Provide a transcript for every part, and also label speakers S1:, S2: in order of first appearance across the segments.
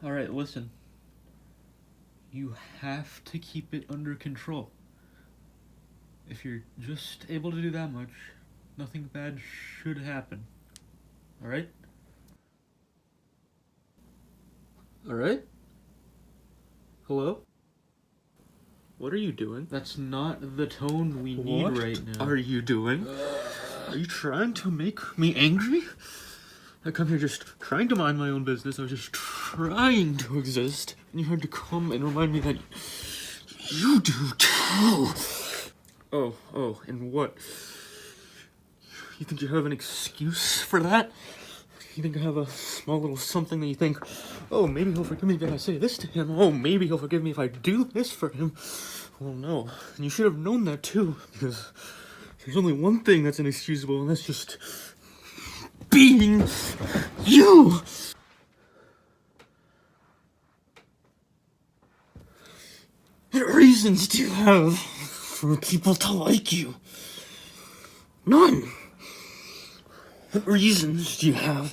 S1: Alright, listen. You have to keep it under control. If you're just able to do that much, nothing bad should happen. Alright? Alright? Hello? What are you doing? That's not the tone we need right now.
S2: What are you doing? Are you trying to make me angry? I come here just trying to mind my own business. I was just trying to exist. And you had to come and remind me that you do too. Oh, and what? You think you have an excuse for that? You think I have a small little something that you think, oh, maybe he'll forgive me if I say this to him. Oh, maybe he'll forgive me if I do this for him. Well, no. And you should have known that too, because there's only one thing that's inexcusable, and that's just being you. What reasons do you have for people to like you? None. What reasons do you have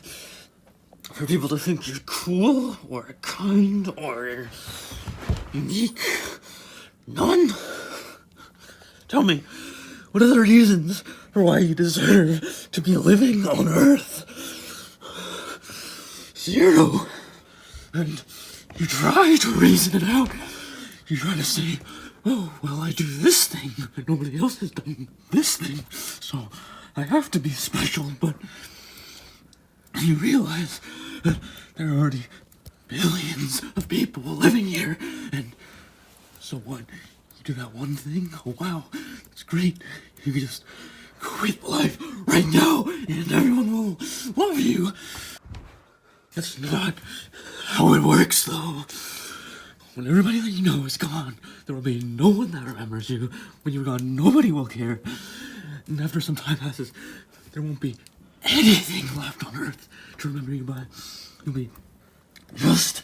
S2: for people to think you're cool, or kind, or unique? None. Tell me, what are the reasons for why you deserve to be living on Earth? Zero. And you try to reason it out. You try to say, oh, well, I do this thing, and nobody else has done this thing, so I have to be special, but you realize that there are already billions of people living here, and so what? You do that one thing? Oh, wow, that's great. You can just quit life right now, and everyone will love you. That's not how it works, though. When everybody that you know is gone, there will be no one that remembers you. When you're gone, nobody will care. And after some time passes, there won't be anything left on Earth to remember you by. You'll be just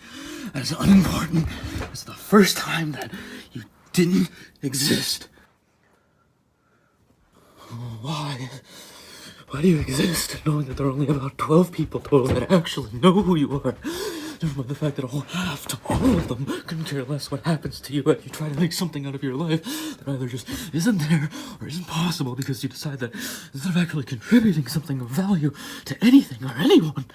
S2: as unimportant as the first time that you didn't exist. Why? Why do you exist knowing that there are only about 12 people total that actually know who you are? Never mind the fact that a whole half to all of them couldn't care less what happens to you as you try to make something out of your life that either just isn't there or isn't possible because you decide that instead of actually contributing something of value to anything or anyone,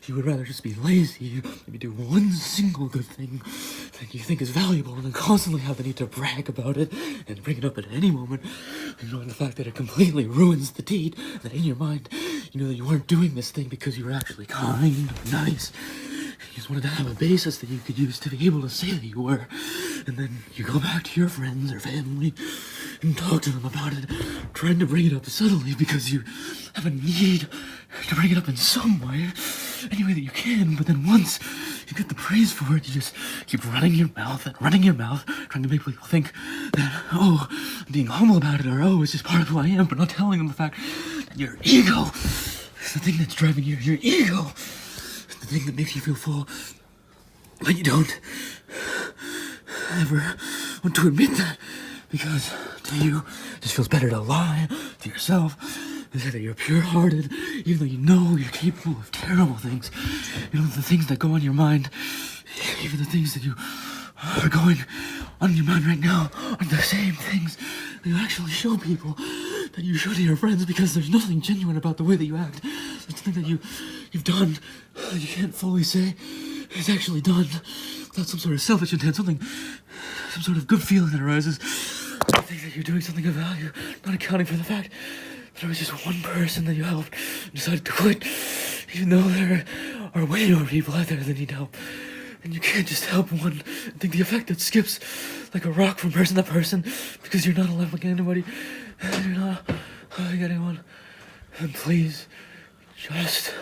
S2: you would rather just be lazy, maybe do one single good thing that you think is valuable and then constantly have the need to brag about it and bring it up at any moment, ignoring the fact that it completely ruins the deed, that in your mind, you know that you weren't doing this thing because you were actually kind or nice. You just wanted to have a basis that you could use to be able to say that you were. And then you go back to your friends or family and talk to them about it, trying to bring it up subtly because you have a need to bring it up in some way, any way that you can. But then once you get the praise for it, you just keep running your mouth, trying to make people think that, oh, I'm being humble about it, or oh, it's just part of who I am, but not telling them the fact that your ego is the thing that's driving you. Your ego is the thing that makes you feel full, but you don't ever want to admit that, because to you, it just feels better to lie to yourself and say that you're pure-hearted, even though you know you're capable of terrible things. You know, the things that go on your mind, even the things that you are going on your mind right now, are the same things that you actually show people, that you show to your friends, because there's nothing genuine about the way that you act. There's something that you've done that you can't fully say is actually done without some sort of selfish intent, some sort of good feeling that arises. I think that you're doing something of value, not accounting for the fact that there was just one person that you helped and decided to quit, even though there are way more people out there that need help. And you can't just help one and think the effect that skips like a rock from person to person because you're not allowing anybody, and you're not allowing anyone. And please, just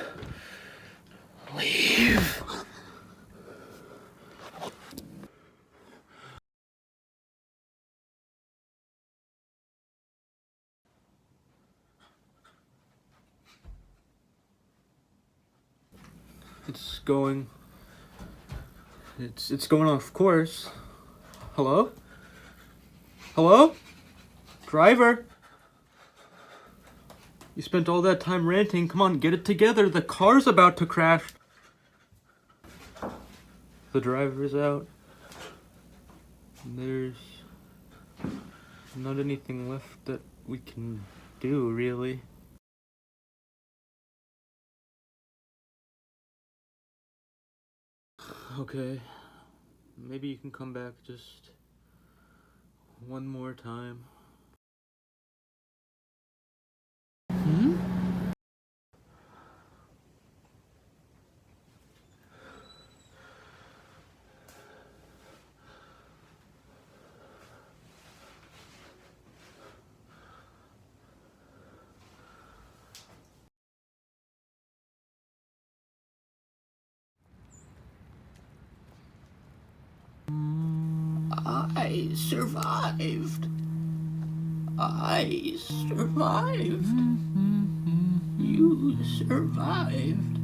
S2: leave.
S1: It's going off course. Hello? Hello? Driver? You spent all that time ranting. Come on, get it together. The car's about to crash.
S2: The driver's out. There's not anything left that we can do, really. Okay, maybe you can come back just one more time.
S3: I survived. I survived. You survived.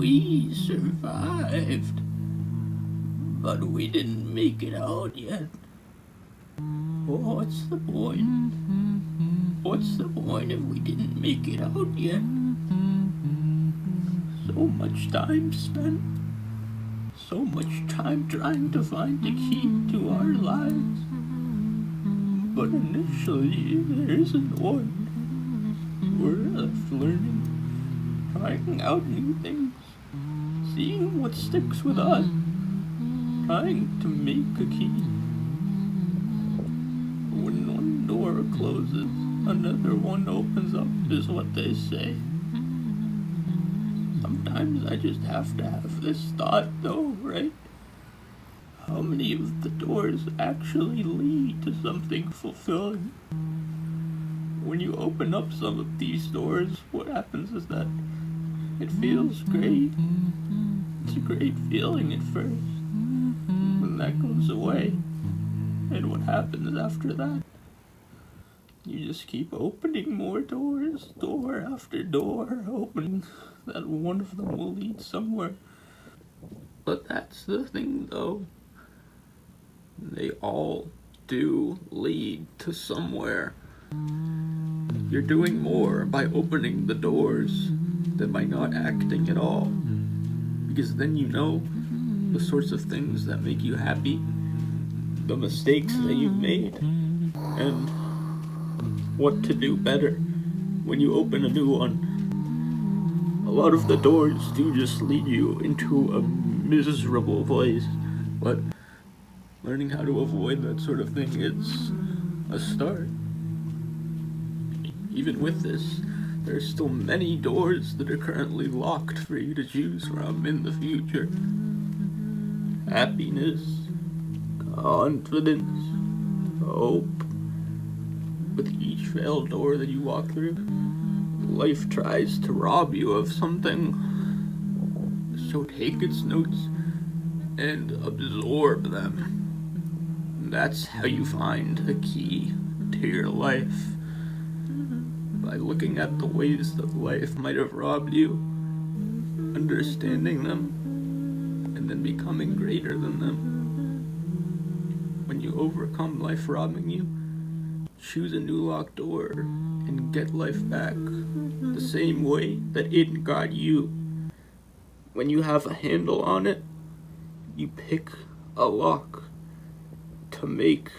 S3: We survived. But we didn't make it out yet. What's the point? What's the point if we didn't make it out yet? So much time spent. So much time trying to find the key to our lives. But initially, there isn't one. We're left learning, trying out new things, seeing what sticks with us, trying to make a key. When one door closes, another one opens up, is what they say. Sometimes I just have to have this thought, though, right? How many of the doors actually lead to something fulfilling? When you open up some of these doors, what happens is that it feels great. It's a great feeling at first. When that goes away, and what happens after that? You just keep opening more doors, door after door, hoping that one of them will lead somewhere. But that's the thing, though. They all do lead to somewhere. You're doing more by opening the doors than by not acting at all. Because then you know the sorts of things that make you happy, the mistakes that you've made, and what to do better when you open a new one. A lot of the doors do just lead you into a miserable place, but learning how to avoid that sort of thing is a start. Even with this, there are still many doors that are currently locked for you to choose from in the future. Happiness, confidence, hope. With each failed door that you walk through, life tries to rob you of something. So take its notes and absorb them. That's how you find a key to your life. By looking at the ways that life might have robbed you, understanding them, and then becoming greater than them. When you overcome life robbing you, choose a new locked door and get life back the same way that it got you. When you have a handle on it, you pick a lock to make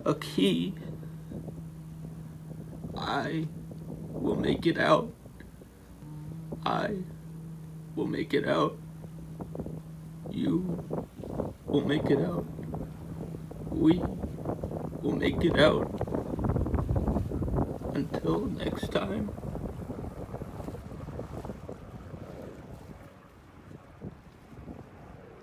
S3: a key. I will make it out. I will make it out. You will make it out. We will make it out. Until next time.